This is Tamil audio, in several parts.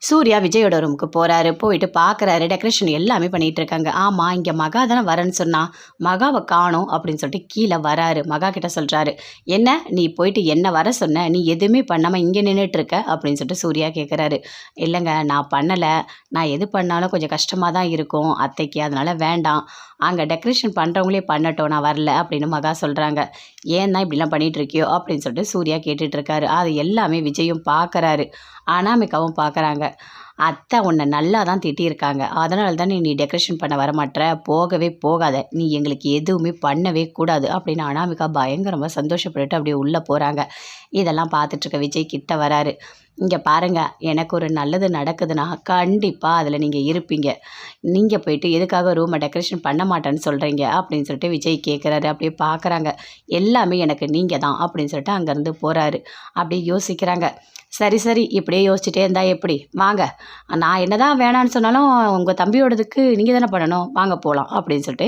சூர்யா விஜயோட ரூமுக்கு போகிறாரு. போயிட்டு பார்க்குறாரு, டெக்கரேஷன் எல்லாமே பண்ணிகிட்டு இருக்காங்க. ஆமாம், இங்கே மகா தானே வரேன்னு சொன்னா, மகாவை காணோம் அப்படின்னு சொல்லிட்டு கீழே வராரு. மகா கிட்ட சொல்கிறாரு, என்ன நீ போயிட்டு என்ன வர சொன்ன, நீ எதுவுமே பண்ணாமல் இங்கே நின்றுட்டுருக்க அப்படின்னு சொல்லிட்டு சூர்யா கேட்குறாரு. இல்லைங்க, நான் பண்ணலை, நான் எது பண்ணாலும் கொஞ்சம் கஷ்டமாக தான் இருக்கும் அத்தைக்கு, அதனால் வேண்டாம், அங்கே டெக்கரேஷன் பண்ணுறவங்களே பண்ணட்டும், நான் வரல அப்படின்னு மகா சொல்கிறாங்க. ஏன் தான் இப்படிலாம் பண்ணிகிட்டு இருக்கியோ அப்படின்னு சொல்லிட்டு சூர்யா கேட்டுட்ருக்காரு. அது எல்லாமே விஜயும் பார்க்குறாரு, அனாமிகாவும் பார்க்குறாங்க. அத்தை உன்னை நல்லா தான் திட்டியிருக்காங்க, அதனால தானே நீ டெக்கரேஷன் பண்ண வரமாட்ற, போகவே போகாத, நீ எங்களுக்கு எதுவுமே பண்ணவே கூடாது அப்படின்னு அனாமிகா பயங்கரமாக சந்தோஷப்பட்டுட்டு அப்படியே உள்ளே போகிறாங்க. இதெல்லாம் பார்த்துட்ருக்க விஜய் கிட்ட வராரு. இங்கே பாருங்கள், எனக்கு ஒரு நல்லது நடக்குதுன்னா கண்டிப்பாக அதில் நீங்கள் இருப்பீங்க, நீங்கள் போயிட்டு எதுக்காக ரூமை டெக்கரேஷன் பண்ண மாட்டேன்னு சொல்கிறீங்க அப்படின்னு சொல்லிட்டு விஜய் கேட்குறாரு. அப்படியே பார்க்குறாங்க, எல்லாமே எனக்கு நீங்கள் தான் அப்படின்னு சொல்லிட்டு அங்கேருந்து போகிறாரு. அப்படியே யோசிக்கிறாங்க. சரி சரி, இப்படியே யோசிச்சுட்டே இருந்தால் எப்படி, வாங்க, நான் என்ன தான் வேணான்னு சொன்னாலும் உங்கள் தம்பியோடதுக்கு நீங்கள் தானே பண்ணணும், வாங்க போகலாம் அப்படின்னு சொல்லிட்டு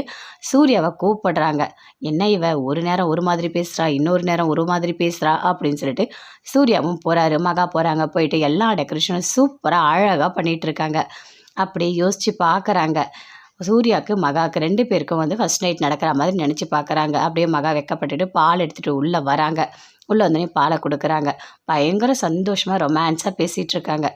சூர்யாவை கூப்பிடுறாங்க. என்ன இவ ஒரு நேரம் ஒரு மாதிரி பேசுகிறா, இன்னொரு நேரம் ஒரு மாதிரி பேசுகிறா அப்படின்னு சொல்லிட்டு சூர்யாவும் போகிறாரு. மகா போகிறாங்க. போயிட்டு எல்லா டெக்கரேஷனும் சூப்பராக அழகாக பண்ணிகிட்ருக்காங்க. அப்படியே யோசித்து பார்க்குறாங்க. சூர்யாவுக்கு மகாவுக்கு 2 பேருக்கும் ஃபஸ்ட் நைட் நடக்கிற மாதிரி நினச்சி பார்க்குறாங்க. அப்படியே மகா வெக்கப்பட்டுட்டு பால் எடுத்துகிட்டு உள்ளே வராங்க. உள்ளே வந்தோடனே பாலை கொடுக்குறாங்க. பயங்கர சந்தோஷமாக ரொமான்ஸாக பேசிகிட்டு இருக்காங்க.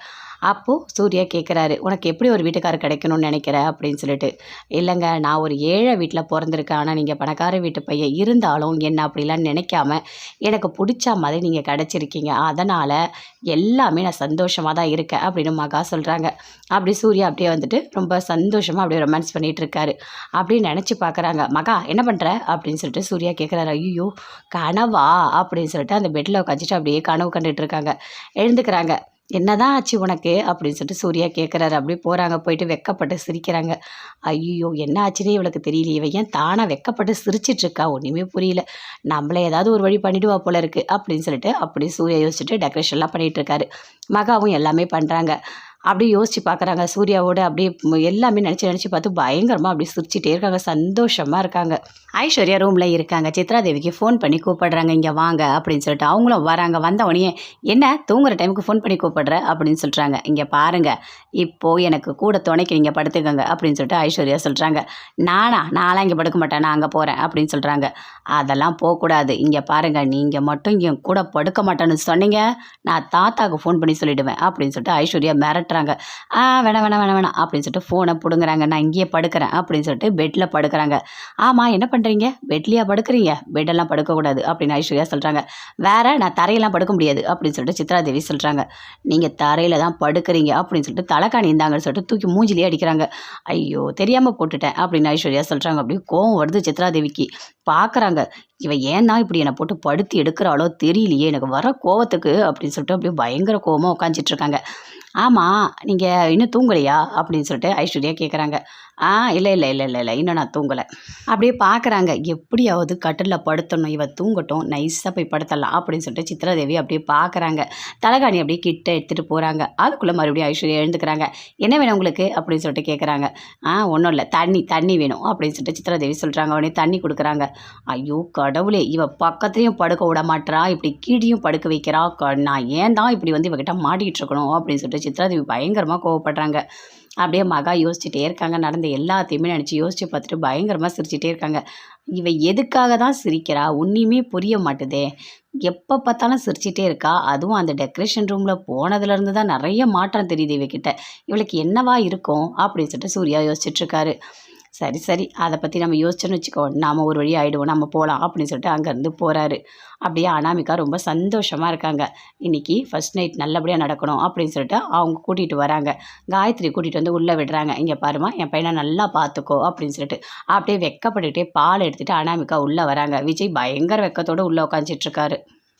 அப்போது சூர்யா கேட்குறாரு, உனக்கு எப்படி ஒரு வீட்டுக்காரர் கிடைக்கணும்னு நினைக்கிற அப்படின்னு சொல்லிட்டு. இல்லைங்க, நான் ஒரு ஏழை வீட்டில் பிறந்திருக்கேன், ஆனால் நீங்கள் பணக்கார வீட்டு பையன், இருந்தாலும் என்ன அப்படிலாம் நினைக்காம எனக்கு பிடிச்ச மாதிரி நீங்கள் கிடச்சிருக்கீங்க, அதனால் எல்லாமே நான் சந்தோஷமாக தான் இருக்கேன் அப்படின்னு மகா சொல்கிறாங்க. அப்படி சூர்யா அப்படியே ரொம்ப சந்தோஷமாக அப்படியே ரொமான்ஸ் பண்ணிகிட்டு இருக்காரு. அப்படியே நினச்சி பார்க்குறாங்க. மகா என்ன பண்ணுற அப்படின்னு சொல்லிட்டு சூர்யா கேட்குறாரு. ஐயோ கனவா அப்படின்னு சொல்லிட்டு அந்த பெட்டில் உட்காந்துட்டு அப்படியே கனவு கண்டுட்டு இருக்காங்க. எழுந்துக்கிறாங்க. என்னதான் ஆச்சு உனக்கு அப்படின்னு சொல்லிட்டு சூர்யா கேட்குறாரு. அப்படியே போகிறாங்க. போயிட்டு வெக்கப்பட்டு சிரிக்கிறாங்க. ஐயோ என்ன ஆச்சுன்னே இவளுக்கு தெரியல, இவன் ஏன் தானாக வெக்கப்பட்டு சிரிச்சிட்ருக்கா, ஒன்றுமே புரியல, நம்மளே ஏதாவது ஒரு வழி பண்ணிவிடுவா போல இருக்குது அப்படின்னு சொல்லிட்டு அப்படியே சூர்யா யோசிச்சுட்டு டெக்கரேஷன்லாம் பண்ணிகிட்ருக்காரு. மகாவும் எல்லாமே பண்ணுறாங்க. அப்படியே யோசித்து பார்க்குறாங்க. சூர்யாவோட அப்படியே எல்லாமே நினச்சி பார்த்து பயங்கரமாக அப்படியே சிரிச்சிட்டே இருக்காங்க, சந்தோஷமாக இருக்காங்க. ஐஸ்வர்யா ரூமில் இருக்காங்க. சித்ரா தேவிக்கு ஃபோன் பண்ணி கூப்பிடுறாங்க, இங்கே வாங்க அப்படின்னு சொல்லிட்டு. அவங்களும் வராங்க. வந்த உடனே என்ன தூங்குற டைமுக்கு ஃபோன் பண்ணி கூப்பிடுற அப்படின்னு சொல்கிறாங்க. இங்கே பாருங்கள், இப்போது எனக்கு கூட துணைக்கு நீங்கள் படுத்துக்கோங்க அப்படின்னு சொல்லிட்டு ஐஸ்வர்யா சொல்கிறாங்க. நான்லாம் இங்கே படுக்க மாட்டேன், நான் அங்கே போகிறேன் அப்படின்னு சொல்கிறாங்க. அதெல்லாம் போகக்கூடாது, இங்கே பாருங்கள், நீங்கள் மட்டும் இங்கே கூட படுக்க மாட்டேன்னு சொன்னீங்க, நான் தாத்தாவுக்கு ஃபோன் பண்ணி சொல்லிவிடுவேன் அப்படின்னு சொல்லிட்டு ஐஸ்வர்யா மிரட்டுறாங்க. வேணாம் வேணாம் வேணாம் வேணாம் அப்படின்னு சொல்லிட்டு ஃபோனை பிடுங்குறாங்க. நான் இங்கேயே படுக்கிறேன் அப்படின்னு சொல்லிட்டு பெட்டில் படுக்கிறாங்க. ஆமாம், என்ன பண்ணுறீங்க, பெட்லேயா படுக்கிறீங்க, பெட்டெல்லாம் படுக்கக்கூடாது அப்படின்னு ஐஸ்வர்யா சொல்கிறாங்க. வேறு நான் தரையெல்லாம் படுக்க முடியாது அப்படின்னு சொல்லிட்டு சித்ரா தேவி சொல்கிறாங்க. நீங்கள் தரையில் தான் படுக்கிறீங்க அப்படின்னு சொல்லிட்டு தலைக்காணி இருந்தாங்கன்னு சொல்லிட்டு தூக்கி மூஞ்சிலே அடிக்கிறாங்க. ஐயோ தெரியாமல் போட்டுட்டேன் அப்படின்னு ஐஸ்வர்யா சொல்கிறாங்க. அப்படியே கோவம் வருது சித்ரா தேவிக்கு. பார்க்குறாங்க, இவன் ஏன் தான் இப்படி என்னை போட்டு படுத்தி எடுக்கிறாளோ தெரியலையே, எனக்கு வர கோவத்துக்கு அப்படின்னு சொல்லிட்டு அப்படியே பயங்கர கோவமாக உட்காந்துட்ருக்காங்க. ஆமாம், நீங்கள் இன்னும் தூங்கலையா அப்படின்னு சொல்லிட்டு ஐஸ்வர்யா கேட்குறாங்க. இல்லை இல்லை இல்லை இல்லை இல்லை இன்னும் நான் தூங்கலை. அப்படியே பார்க்குறாங்க, எப்படியாவது கட்டிலில் படுத்தணும், இவ தூங்கட்டும், நைஸாக போய் படுத்தலாம் அப்படின்னு சொல்லிட்டு சித்ராதேவி அப்படியே பார்க்குறாங்க. தலைகாணி அப்படியே கிட்ட எடுத்துகிட்டு போகிறாங்க. அதுக்குள்ளே மறுபடியும் ஐஸ்வர்யா எழுந்துக்கிறாங்க. என்ன வேணும் உங்களுக்கு அப்படின்னு சொல்லிட்டு கேட்குறாங்க. ஒன்றும் இல்லை, தண்ணி வேணும் அப்படின்னு சொல்லிட்டு சித்ராதேவி சொல்கிறாங்க. உடனே தண்ணி கொடுக்குறாங்க. ஐயோ கடவுளே, இவ பக்கத்துலேயும் படுக்க விட மாட்டா, இப்படி கீழேயும் படுக்க வைக்கிறா, நான் ஏன் தான் இப்படி இவகிட்ட மாட்டிகிட்டு இருக்கணும் அப்படின்னு சொல்லிட்டு சித்ராதேவி பயங்கரமாக கோவப்படுறாங்க. அப்படியே மகா யோசிச்சுட்டே இருக்காங்க. நடந்த எல்லாத்தையுமே நினச்சி யோசித்து பார்த்துட்டு பயங்கரமாக சிரிச்சிட்டே இருக்காங்க. இவ எதுக்காக தான் சிரிக்கிறா, ஒன்றுமே புரிய மாட்டுதே, எப்போ பார்த்தாலும் சிரிச்சிட்டே இருக்கா. அதுவும் அந்த டெக்கரேஷன் ரூமில் போனதுலேருந்து தான் நிறைய மாற்றம் தெரியுது இவகிட்ட, இவளுக்கு என்னவா இருக்கும் அப்படின்னு சொல்லிட்டு சூர்யா யோசிச்சுட்ருக்காரு. சரி சரி, அதை பற்றி நம்ம யோசிச்சோன்னு வச்சுக்கோ, நாம் ஒரு வழி ஆகிடுவோம், நம்ம போகலாம் அப்படின்னு சொல்லிட்டு அங்கேருந்து போகிறாரு. அப்படியே அனாமிகா ரொம்ப சந்தோஷமாக இருக்காங்க. இன்றைக்கி ஃபஸ்ட் நைட் நல்லபடியாக நடக்கணும் அப்படின்னு சொல்லிட்டு அவங்க கூட்டிகிட்டு வராங்க. காயத்ரி கூட்டிகிட்டு வந்து உள்ளே விடுறாங்க. இங்கே பாருமா, என் பையனை நல்லா பார்த்துக்கோ அப்படின்னு சொல்லிட்டு அப்படியே வெக்கப்பட்டுக்கிட்டே பால் எடுத்துகிட்டு அனாமிகா உள்ளே வராங்க. விஜய் பயங்கர வெக்கத்தோடு உள்ளே உட்காந்துட்ருக்காரு.